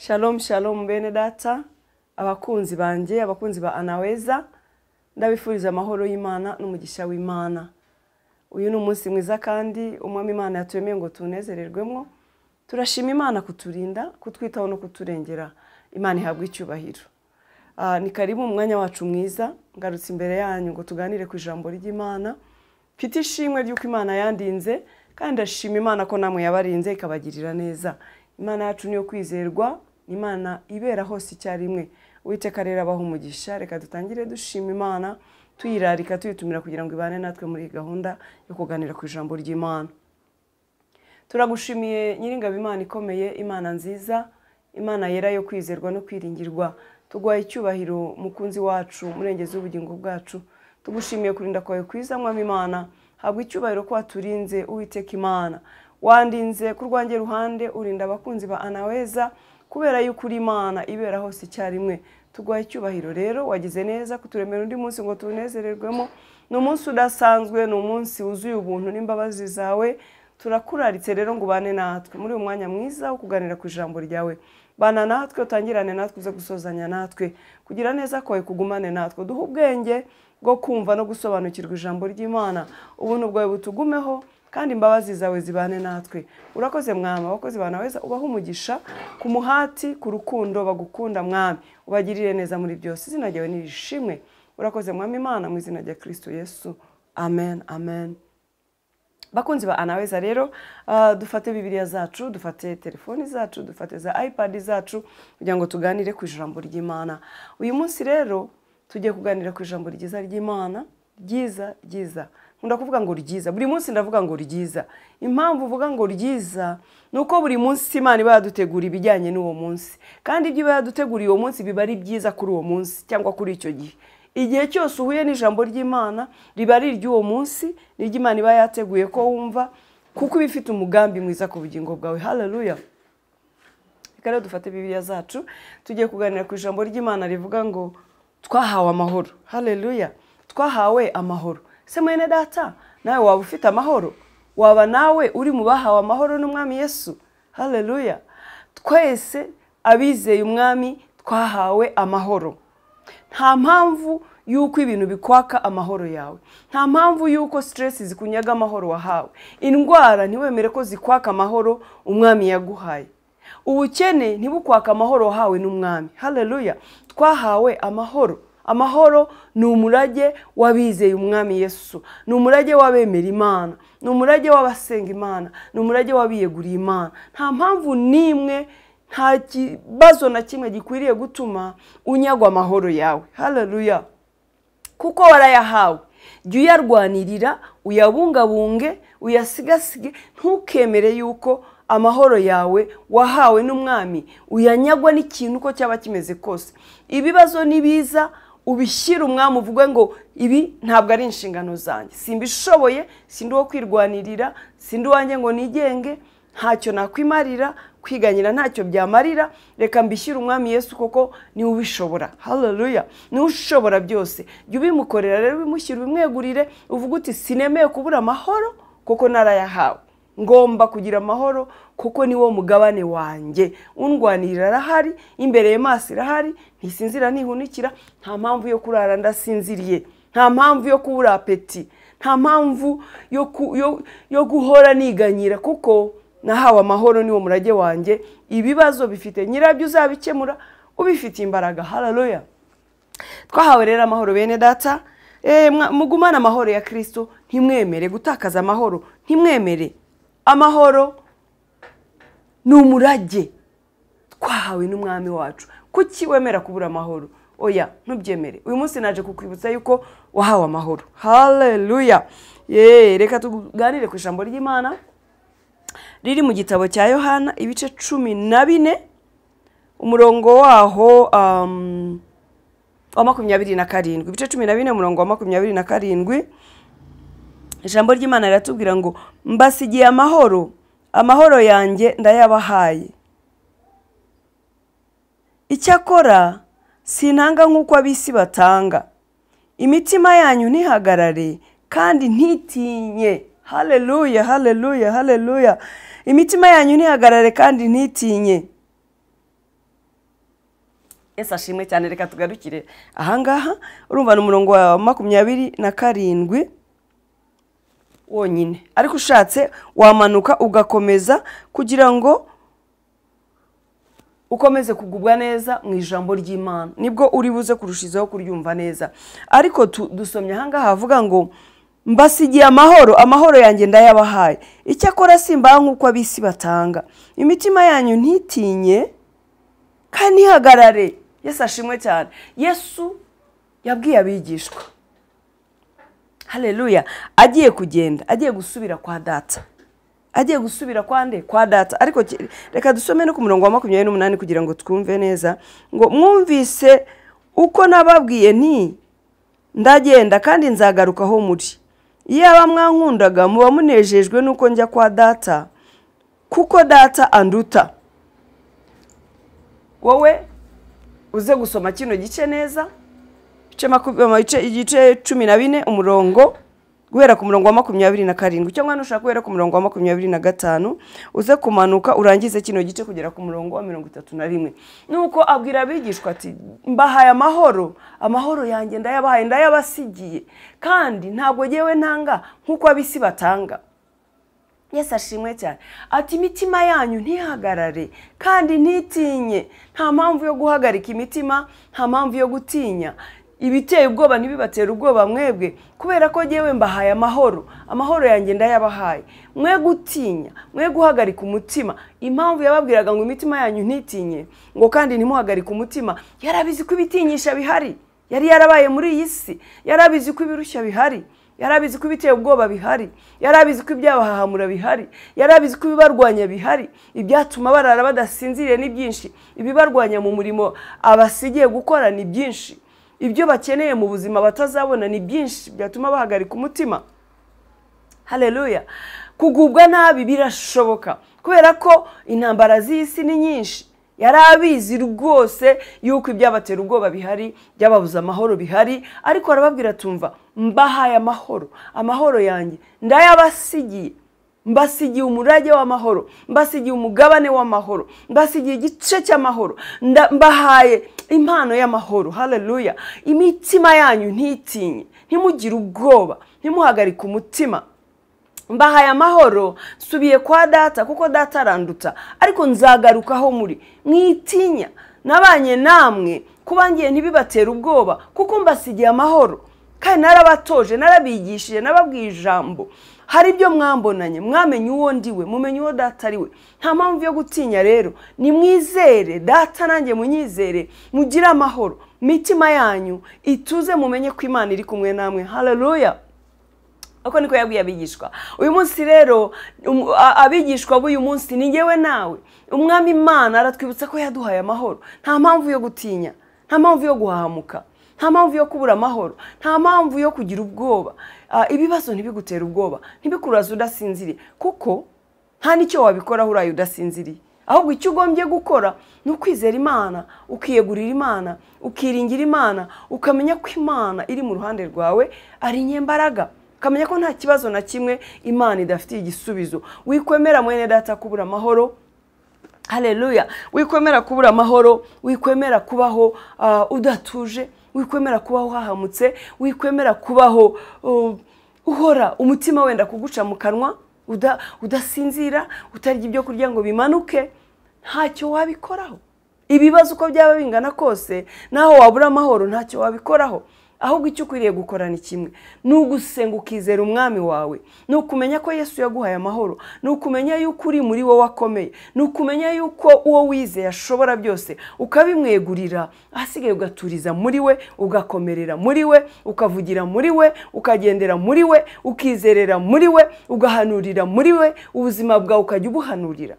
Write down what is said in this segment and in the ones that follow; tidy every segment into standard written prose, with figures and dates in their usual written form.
Shalom shalom bene data, abakunzi banje, abakunzi ba Anaweza, ndabifuriza amahoro y'Imana n'umugisha w'Imana. Uyu ni umunsi mwiza kandi umwami Imana yaturemeye ngo tunezererwemo. Turashima Imana kuturinda, kutwitaho no kuturengera. Imana ihabwe icyubahiro. Ni karibu mu mwanya wacu mwiza, ngarutse imbere yanyu ngo tuganire ku ijambo ry'Imana. Mfite ishimwe ry'uko Imana yandinze kandi ndashima Imana ko namwe yabarinze ikabagirira neza. Imana yacu niyo kwizerwa, Imana ibera hose icyarimwe. Uwiteka rero abaho umugisha, reka dutangire dushima Imana, tuyirarika tuyitumira kugira ngo ibane natwe muri gahunda yo kuganira ku ijambo ry'Imana. Turagushimiye Nyiringabo Imana ikomeye, Imana nziza, Imana yera yo kwizerwa no kwiringirwa. Tugwaye icyubahiro mukunzi wacu, murengezi w'ubugingo bwacu. Tugushimiye kurinda kwawe kwiza mwami Imana, habwa icyubahiro ko waturinze Uwiteka Imana. Wandinze ku rwanjye ruhande, urinda abakunzi ba Anaweza, kubera yuko uri Imana ibera hose icyarimwe. Tugwaye icyubahiro rero, wagize neza kuturemera undi munsi ngo tunezererwemo. Ni umunsi udasanzwe, ni umunsi wuzuye ubuntu n'imbabazi zawe. Turakuraritse rero ngo ubane natwe muri uyu mwanya mwiza wo kuganira ku ijambo ryawe. Bana natwe, utangirane natwe, uze gusozanya natwe, kugira neza kwawe kugumane natwe. Duhe ubwenge bwo kumva no gusobanukirwa ijambo ry'Imana. Ubuntu bwawe butugumeho kandi imbabazi zawe zibane natwe. Urakoze mwami, abakozi ba Anaweza ubaha umugisha ku muhati, ku rukundo bagukunda mwami. Ubagirire neza muri byose. Izina ryawe nirishimwe. Urakoze mwami Imana mu izina rya Kristo Yesu. Amen. Amen. Bakunzi ba Anaweza rero, dufate Bibiliya zacu, dufate telefoni zacu, dufate za iPad zacu kugira ngo tuganire ku ijambo ry'Imana. Uyu munsi rero tugiye kuganira ku ijambo ryiza ry'Imana, ryiza. Nkunda kuvuga ngo ryiza. Buri munsi ndavuga ngo ryiza. Impamvu uvuga ngo ryiza nuko buri munsi Imana iba yadutegura ibijyanye n'uwo munsi. Kandi ibyo iba yaduteguriye uwo munsi biba ari byiza kuri uwo munsi cyangwa kuri icyo gihe. Igihe cyose uhuye n'ijambo ry'Imana riba ari iry'uwo munsi, n'iry'Imana iba yateguye ko wumva, kuko iba ifite umugambi mwiza ku bugingo bwawe. Haleluya. Reka rero dufate Bibiliya zacu, tugiye kuganira ku ijambo ry'Imana rivuga ngo twahawe amahoro. Haleluya. Twahawe amahoro. Se mwenedata, nawe waba ufite amahoro? Waba nawe uri mu bahawe amahoro n'umwami Yesu? Haleluya. Twese abizeye umwami twahawe amahoro. Nta mpamvu yuko ibintu bikwaka amahoro yawe. Nta mpamvu yuko stress zikunyaga amahoro wahawe. Indwara ntiwemere ko zikwaka amahoro umwami yaguhaye. Ubukene ntibukwaka amahoro wahawe n'umwami. Haleluya. Twahawe amahoro. Amahoro ni umurage wabizeye umwami Yesu. Ni umurage wabemera Imana. Ni umurage w'abasenga Imana. Ni umurage wabiyeguriye Imana. Nta mpamvu nimwe, nta kibazo na kimwe gikwiriye gutuma unyagwa amahoro yawe. Haleluya. Kuko warayahawe. Jya uyarwanirira, uyabungabunge, uyasigasige, ntukemere yuko amahoro yawe wahawe n'umwami uyanyagwa n'ikintu uko cyaba kimeze kose. Ibibazo nibiza ubishyira umwami, uvuge ngo ibi ntabwo ari inshingano zanjye, simbishoboye, sindi wo kwirwanirira, sindi wanjye ngo nigenge, ntacyo nakwimarira, kwiganyira ntacyo byamarira, reka mbishyira umwami Yesu kuko ni ubishobora. Haleluya. Ni ushobora byose. Jya ubimukorera rero, bimushyira, ubimwegurire, uvuga uti sinemeye kubura amahoro kuko narayahawe. Ngomba kugira amahoro kuko ni wo mugabane wanjye. Undwanirira arahari, imbere ye maso irahari, ntisinzira ntihunikira, nta mpamvu yo kurara ndasinziriye, nta mpamvu yo kubura apeti, nta mpamvu yo guhora niganyira, kuko nahawe amahoro, ni wo murage wanjye. Ibibazo bifite nyirabyo uzabikemura ubifitiye imbaraga. Haleluya. Twahawe rero amahoro bene data. Mugumana amahoro ya Kristo, ntimwemere gutakaza amahoro, ntimwemere. Amahoro ni umurage twahawe n'umwami wacu. Kuki wemera kubura amahoro? Oya, ntubyemere. Uyu munsi naje kukwibutsa yuko wahawe amahoro. Haleluya. Reka tuganire ku ijambo ry'Imana riri mu gitabo cya Yohana ibice 14, umurongo waho wa 27. Ibice 14 umurongo wa 27. Ijambo ry'Imana riratubwira ngo mbasigiye amahoro, amahoro yanjye ndayabahaye. Icyakora sinanga nk'uko ab'isi batanga. Imitima yanyu ntihagarare kandi ntitinye. Haleluya, haleluya, haleluya. Imitima yanyu ntihagarare kandi ntitinye. Yesu ashimwe cyane. Reka tugarukire ahangaha. Urumva n'umurongo wa 27 wonyine, ariko ushatse wamanuka ugakomeza kugira ngo ukomeze kugubwa neza mu ijambo ry'Imana, nibwo uri buze kurushizaho kuryumva neza. Ariko dusomye ahangaha havuga ngo mbasigiye amahoro, amahoro yanjye ndayabahaye, icyakora simbaha nk'uko ab'isi batanga. Imitima yanyu ntitinye kandi ntihagarare. Yesu ashimwe cyane. Yesu yabwiye abigishwa, haleluya, agiye kugenda, agiye gusubira kwa data, agiye gusubira kwa data. Ariko reka dusome no ku murongo wa 28 kugira ngo twumve neza ngo mwumvise uko nababwiye nti ndagenda kandi nzagarukaho muri. Iyaba mwankundaga muba munejejwe nuko njya kwa data, kuko data anduta. Wowe uze gusoma kino gice neza, igice 14 umurongo guhera ku murongo wa 27 cyangwa nushaka guhera ku murongo wa 25 uze kumanuka urangize kino gice kugera ku murongo wa 31. Nuko abwira abigishwa ati mbahaye amahoro, amahoro yanjye ndayabahaye, ndayabasigiye, kandi ntabwo yewe ntanga nk'uko ab'isi batanga. Yesu ashimwe cyane. Ati imitima yanyu ntihagarare kandi ntitinye. Nta mpamvu yo guhagarika imitima, nta mpamvu yo gutinya. Ibiteye ubwoba ntibibatera ubwoba mwebwe, kubera ko yewe mbahaye amahoro, amahoro yanjye ndayabahaye. Mwe gutinya, mwe guhagarika umutima. Impamvu yababwiraga ngo imitima yanyu ntitinye, ngo kandi ntimuhagarika umutima, yarabizi ko ibitinyisha bihari. Yari yarabaye muri iyi si, yarabizi ko ibirushya bihari, yarabizi ko ibiteye ubwoba bihari, yarabizi ko ibyabahahamura bihari, yarabizi ko ibibarwanya bihari. Ibyatuma barara badasinziriye ni byinshi, ibibarwanya mu murimo abasigiye gukora ni byinshi, ibyo bakeneye mu buzima batazabona ni byinshi byatuma bahagarika umutima. Haleluya. Kugubwa nabi birashoboka kubera ko intambara z'isi ni nyinshi. Yarabizi rwose yuko ibyabatera ubwoba bihari, byababuza amahoro bihari, ariko arababwira tumva mbahaye amahoro, amahoro yanjye ndayabasigiye. Mbasigiye umurage w'amahoro, mbasigiye umugabane w'amahoro, mbasigiye igice cy'amahoro, mbahaye impano y'amahoro. Haleluya. Imitima yanyu ntitinye, ntimugire ubwoba, ntimuhagarike umutima. Mbahaye amahoro, subiye kwa data kuko data aranduta, ariko nzagarukaho muri. Mwitinya, nabanye namwe kuba ngiye ntibibatera ubwoba kuko mbasigiye amahoro, kandi narabatoje, narabigishije, nababwiye ijambo. Hari ibyo mwambonanye, mwamenye uwo ndiwe, mumenye uwo data ari we. Nta mpamvu yo gutinya rero, nimwizere data nanjye munyizere, mugire amahoro. Mitima yanyu ituze, mumenye ko Imana iri kumwe namwe. Haleluya. Uko niko yabwiye abigishwa. Uyu munsi rero abigishwa b'uyu munsi ni ngewe nawe. Umwami Imana aratwibutsa ko yaduhaye amahoro. Nta mpamvu yo gutinya, nta mpamvu yo guhahamuka, nta mpamvu yo kubura amahoro, nta mpamvu yo kugira ubwoba. Ibibazo ntibigutera ubwoba, ntibikuraza udasinziriye, kuko nta nicyo wabikoraho uraye udasinziriye. Ahubwo icyo ugombye gukora ni ukwizera Imana, ukiyegurira Imana, ukiringira Imana, ukamenya ko Imana iri mu ruhande rwawe ari nyembaraga. Ukamenya ko nta kibazo na kimwe Imana idafitiye igisubizo. Wikwemera mwenedata kubura amahoro. Haleluya. Wikwemera kubura amahoro, wikwemera kubaho udatuje, wikwemera kubaho hahamutse, wikwemera kubaho uhora umutima wenda kuguca mu kanwa, udasinzira, utarya ibyo kurya ngo bimanuke. Ntacyo wabikoraho. Ibibazo uko byaba bingana kose, naho wabura amahoro ntacyo wabikoraho. Ahubwo icyo ukwiriye gukora ni kimwe, ni ugusenga ukizera umwami wawe, ni ukumenya ko Yesu yaguhaye amahoro, ni ukumenya yuko uri muri wowe wakomeye, ni ukumenya yuko uwo wizeye ashobora byose, ukabimwegurira, ahasigaye ugaturiza muri we, ugakomerera muri we, ukavugira muri we, ukagendera muri we, ukizerera muri we, ugahanurira muri we, ubuzima bwawe ukajya ubuhanurira.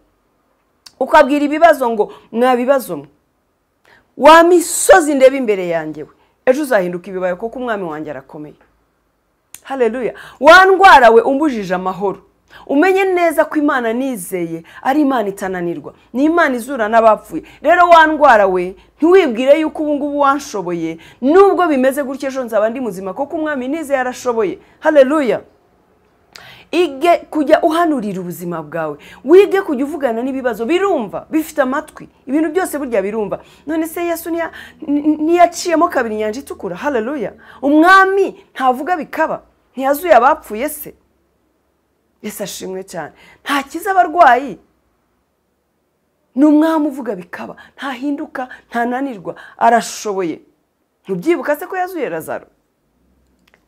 Ukabwira ibibazo ngo mwabibazo mwe, wa misozi ndeba imbere yanjye we, ejo uzahinduka ibibaye kuko umwami wanjye arakomeye. Haleluya. Wandwara we umbujije amahoro, umenye neza ko Imana nizeye ari Imana itananirwa, ni Imana izura n'abapfuye. Rero wandwara we ntiwibwire yuko ubu ngubu wanshoboye, nubwo bimeze gutyo ejo nzaba ndi muzima kuko umwami nizeye arashoboye. Haleluya. ige kujya uhanurira ubuzima bwawe, wige kujya uvugana n'ibibazo, birumva, bifite amatwi, ibintu byose burya birumva. None se Yesu ntiyaciyemo kabiri inyanja itukura? Haleluya! Umwami ntavuga bikaba, ntiyazuye abapfuye se? Yesu ashimwe cyane. Ntakiza abarwayi, ni umwami uvuga bikaba, ntahinduka, ntananirwa, arashoboye. Ntubyibuka se ko yazuye Lazaro?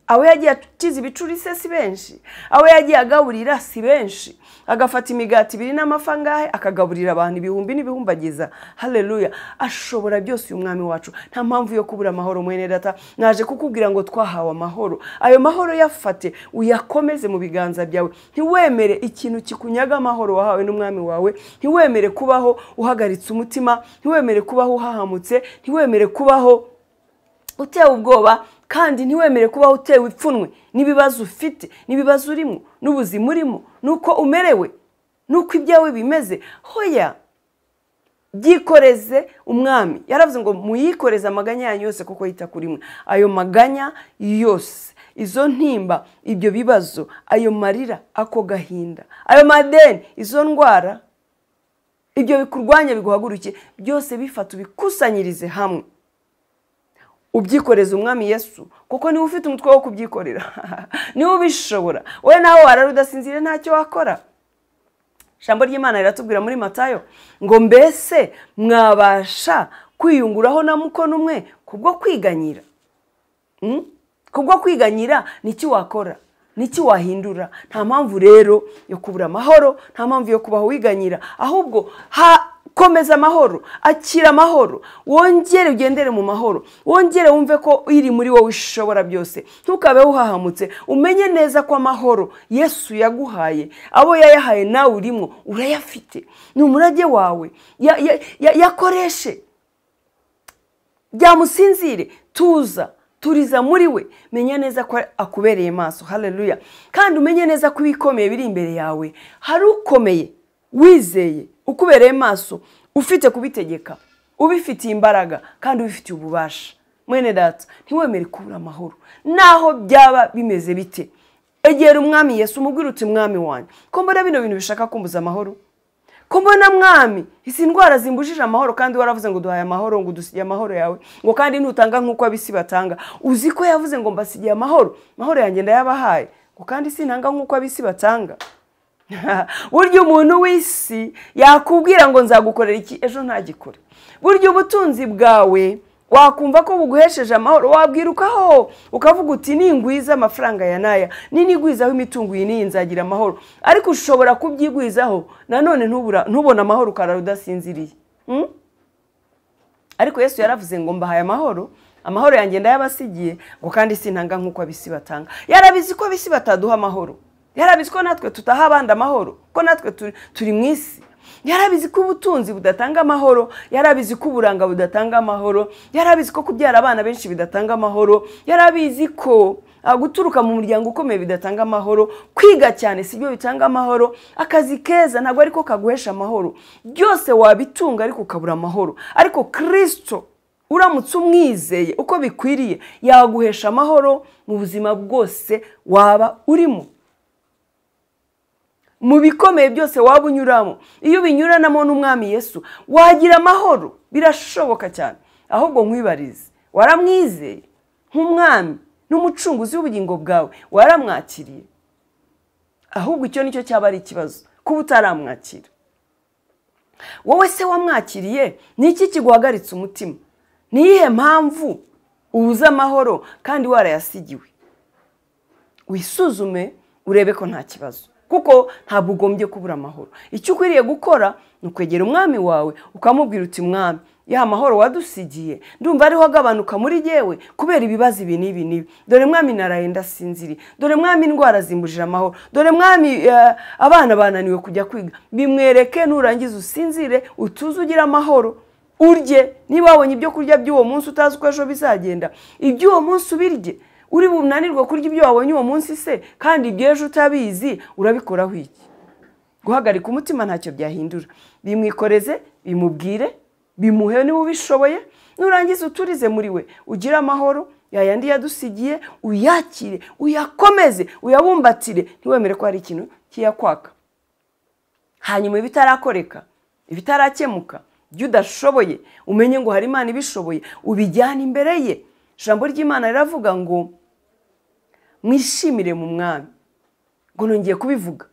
Abo yagiye akiza ibicuri se si benshi? Abo yagiye agaburira si benshi? Agafata imigati 2 n'amafi angahe akagaburira abantu ibihumbi n'ibihumbagiza. Haleluya! Ashobora byose uyu mwami wacu. Nta mpamvu yo kubura amahoro mwenedata. Naje kukubwira ngo twahawe amahoro. Ayo mahoro yafate uyakomeze mu biganza byawe. Ntiwemere ikintu kikunyaga amahoro wahawe n'umwami wawe. Ntiwemere kubaho uhagaritse umutima, ntiwemere kubaho uhahamutse, ntiwemere kubaho utewe ubwoba, kandi ntiwemere kubaho utewe ipfunwe n'ibibazo ufite, n'ibibazo urimo, n'ubuzima urimo, nuko umerewe, nuko ibyawe bimeze. Hoya, byikoreze umwami. Yaravuze ngo muyikoreze amaganya yanyu yose kuko yita kuri mwe. Ayo maganya yose, izo ntimba, ibyo bibazo, ayo marira, ako gahinda, ayo madeni, izo ndwara, ibyo bikurwanya biguhagurukiye, byose bifata ubikusanyirize hamwe, ubyikoreza umwami Yesu, kuko niwe ufite umutwe wo kubyikorera. Niwe ubishobora. Wowe nawe wararudasinzire ntacyo wakora. Ijambo ry'Imana riratubwira muri Matayo ngo mbese mwabasha kwiyunguraho na mukono umwe kubwo kwiganyira? Kubwo kwiganyira niki wakora? Niki wahindura? Nta mpamvu rero yo kubura amahoro, nta mpamvu yo kubaho wiganyira, ahubwo komeza amahoro, akira amahoro, wongere ugendere mu mahoro, wongere wumve ko iri muri wowe ishobora byose. Ntukabe uhahamutse, umenye neza ko amahoro Yesu yaguhaye, abo yayahaye nawe urimo, urayafite, ni umurage wawe. Yakoreshe, byamusinzire, turiza muri we, menya neza ko akubereye maso. Haleluya! Kandi umenye neza ko ibikomeye biri imbere yawe, hari ukomeye wizeye, ukubereye maso, ufite kubitegeka, ubifitiye imbaraga kandi ubifitiye ububasha. Mwene data, ntiwemere kubura amahoro naho byaba bimeze bite. Egera umwami Yesu, umubwire uti mwami wanjye, ko mbona bino bintu bishaka kumbuza amahoro, ko mbona mwami izi ndwara zimbujije amahoro, kandi waravuze ngo duhaye amahoro, ngo dusigiye amahoro yawe, ngo kandi ntutanga nk'uko abisi batanga. Uzi ko yavuze ngo mbasigiye amahoro, amahoro yanjye ndayabahaye, ngo kandi sintanga nk'uko abisi batanga. Burya umuntu w'isi yakubwira ngo nzagukorera iki, ejo ntagikore. Burya ubutunzi bwawe wakumva ko buguhesheje amahoro, wabwirukaho ukavuga uti ningwiza amafaranga ya naya, ninigwizaho imitungo iyi niyi nzagira amahoro. Ariko ushobora kubyigwizaho nanone ntubona amahoro, ukarara udasinziriye. Ariko Yesu yaravuze ngo mbahaye amahoro, amahoro yanjye ndayabasigiye, ngo kandi sintanga nk'uko abisi batanga. Yarabizi ko abisi bataduha amahoro, yarabizi ko natwe tutaha abandi amahoro, ko natwe turi mu isi. Yarabizi ko ubutunzi budatanga amahoro, yarabizi ko uburanga budatanga amahoro, yarabizi ko kubyara abana benshi bidatanga amahoro, yarabizi ko guturuka mu muryango ukomeye bidatanga amahoro, kwiga cyane sibyo bitanga amahoro, akazi keza ntabwo ariko kaguhesha amahoro. Byose wabitunga ariko ukabura amahoro. Ariko Kristo uramutse umwizeye uko bikwiriye, yaguhesha amahoro mu buzima bwose waba urimo, mu bikomeye byose waba unyuramo. Iyo binyuranamo n'umwami Yesu wagira amahoro, birashoboka cyane. Ahubwo nkwibarize, waramwizeye nk'umwami n'umucunguzi w'ubugingo bwawe? Waramwakiriye? Ahubwo icyo nicyo cyaba ari ikibazo, kuba utaramwakira. Wowe se wamwakiriye? Niki kiguhagaritse umutima? Niyihe mpamvu ubuza amahoro kandi warayasigiwe? Wisuzume urebe ko nta kibazo, kuko ntabwo ugombye kubura amahoro. Icyo ukwiriye gukora ni ukwegera umwami wawe ukamubwira uti mwami, ya mahoro wadusigiye ndumva ariho agabanuka muri jyewe kubera ibibazo ibi n'ibi n'ibi. Dore mwami naraye ndasinziriye, dore mwami indwara zimbujije amahoro, dore mwami abana bananiwe kujya kwiga. Bimwereke, nurangiza usinzire, utuze, ugira amahoro, urye. Niba wabonye ibyo kurya by'uwo munsi utazi uko ejo bizagenda, iby'uwo munsi ubirye. Uri bunanirwe kurya ibyo wabonye uwo munsi se, kandi ibyejo utabizi urabikoraho iki? Guhagarika umutima ntacyo byahindura. Bimwikoreze, bimubwire, bimuhe niba ubishoboye, nurangiza uturize muri we, ugira amahoro, yayandi yadusigiye uyakire, uyakomeze, uyabumbatire, ntiwemere ko hari ikintu kiyakwaka. Hanyuma ibitarakoreka, ibitarakemuka, ibyo udashoboye, umenye ngo hari Imana ibishoboye, ubijyane imbere ye. Ijambo ry'Imana riravuga ngo mwishimire mu mwami. Ngo nongeye kubivuga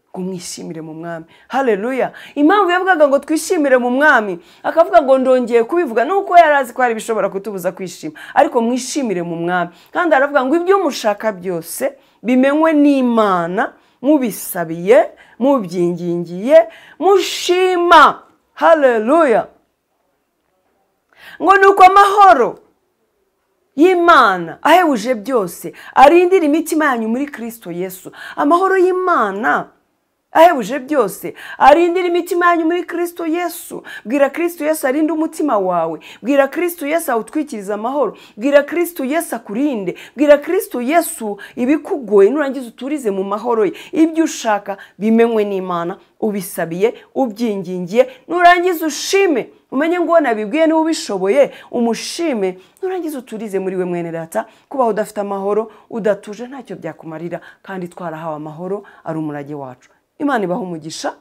ngo mwishimire mu mwami. Haleluya. Impamvu yavugaga ngo twishimire mu mwami, akavuga ngo ndongeye kubivuga nuko yarazi ko hari bishobora kutubuza kwishima, ariko mwishimire mu mwami. Kandi aravuga ngo ibyo mushaka byose bimenywe n'Imana, mubisabiye, mubyingingiye, mushima. Haleluya. Ngo nuko amahoro y'Imana ahebuje byose arindira imitima yanyu muri Kristo Yesu. Amahoro y'Imana ahebuje byose arindira imitima yanyu muri Kristo Yesu. Bwira Kristo Yesu arinde umutima wawe. Bwira Kristo Yesu awutwikiriza amahoro. Bwira Kristo Yesu akurinde. Bwira Kristo Yesu ibikugoye nurangiza uturize mu mahoro ye. Ibyo ushaka bimenywe n'Imana, ubisabiye, ubyingingiye, nurangiza ushime. Umenye ngo nabibwiye niba ubishoboye, umushime, nurangiza uturize muri we mwenedata. Kubaho udafite amahoro, udatuje, ntacyo byakumarira, kandi twarahawe amahoro ari umurage wacu. Imana ibaha umugisha.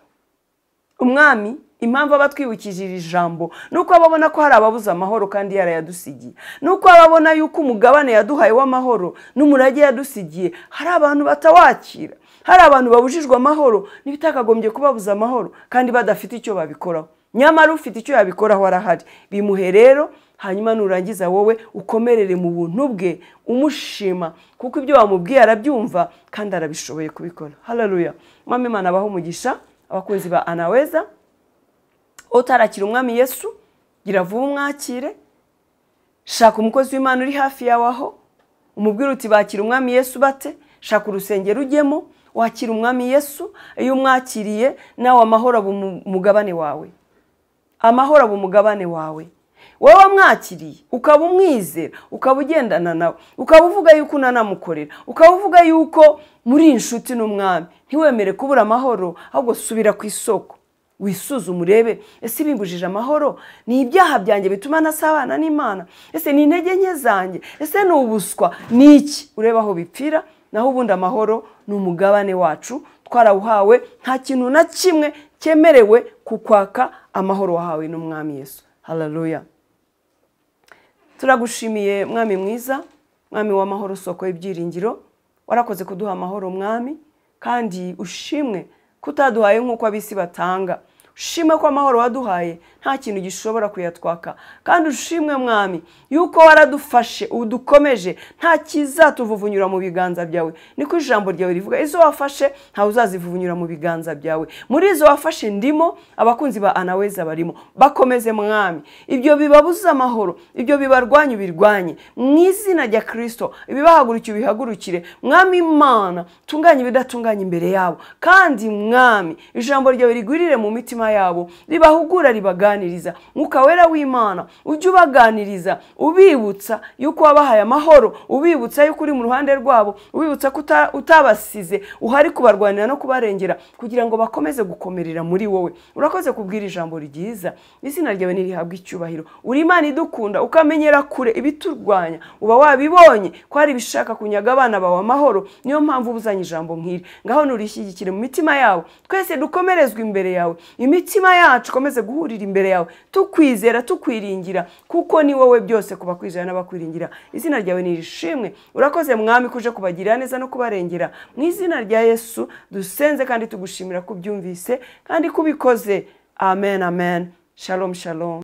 Umwami impamvu abatwibukije iri jambo nuko ababona ko hari ababuza amahoro kandi yarayadusigiye. Nuko ababona yuko umugabane yaduhaye w'amahoro n'umurage yadusigiye hari abantu batawakira. Hari abantu babujijwe amahoro n'ibitakagombye kubabuza amahoro kandi badafite icyo babikoraho. Nyamara ufite icyo yabikoraho arahari. Bimuhe rero, hanyuma nurangiza wowe ukomerere mu buntu bwe umushima, kuko ibyo wamubwiye arabyumva kandi arabishoboye kubikora. Haleluya. Mwami Imana abaho umugisha. Abakunzi ba Anaweza, utarakira umwami Yesu, gira vuba umwakire. Shaka umukozi w'Imana uri hafi yawe aho, umubwire uti bakira umwami Yesu bate. Shaka urusengero ujyemo, wakira umwami Yesu. Iyo umwakiriye nawe amahoro aba umugabane wawe. Amahoro aba umugabane wawe. Wowe mwakiriye ukaba umwizera, ukaba ugendana nawe, ukaba uvuga yuko unanamukorera, ukaba uvuga yuko muri inshuti n'umwami, ntiwemere kubura amahoro, ahubwo subira ku isoko wisuzume urebe, ese bimbujije amahoro? Ni ibyaha byanjye bituma ntasabana n'Imana? Ese ni intege nke zanjye? Ese ni ubuswa? Ni iki? Urebe aho bipfira. Naho ubundi amahoro ni umugabane wacu, twarawuhawe. Nta kintu na kimwe cyemerewe kukwaka amahoro wahawe n'umwami Yesu. Haleluya. Turagushimiye mwami mwiza, mwami w'amahoro, soko y'ibyiringiro. Warakoze kuduha amahoro mwami, kandi ushimwe kutaduhaye nk'uko abisi batanga. Ushimwe ko amahoro waduhaye nta kintu gishobora kuyatwaka, kandi ushimwe mwami yuko waradufashe udukomeje, nta kizatuvuvunyura mu biganza byawe. Niko ijambo ryawe rivuga, izo wafashe nta uzazivuvunyura mu biganza byawe. Muri izo wafashe ndimo, abakunzi ba Anaweza barimo. Bakomeze mwami, ibyo bibabuza amahoro, ibyo bibarwanya ubirwanye mu izina rya Kristo. Ibibahagurukiye ubihagurukire mwami Imana, tunganye ibidatunganye imbere yabo. Kandi mwami ijambo ryawe rigwirire mu mitima yabo, ribahugura, ribaganiriza. Mwuka wera w'Imana ujye ubaganiriza, ubibutsa yuko wabahaye amahoro, ubibutsa yuko uri mu ruhande rwabo, ubibutsa ko utabasize, uhari kubarwanira no kubarengera kugira ngo bakomeze gukomerera muri wowe. Urakoze kubwira ijambo ryiza, izina ryawe nirihabwa icyubahiro. Uri Imana idukunda, ukamenyera kure ibiturwanya. Uba wabibonye ko hari bishaka kunyaga abana bawe amahoro, niyo mpamvu ubuzanye ijambo nk'iri. Ngaho nurishyigikire mu mitima yabo, twese dukomerezwe imbere yawe. Imitima yacu komeze guhurira imbere yawe, tukwizera, tukwiringira, kuko ni wowe byose kuba kwizera n'abakwiringira. Izina ryawe nirishimwe. Urakoze mwami kuje kubagirira neza no kubarengera. Mu izina rya Yesu dusenze kandi tugushimira kubyumvise kandi kubikoze. Amen, amen. Shalom, shalom.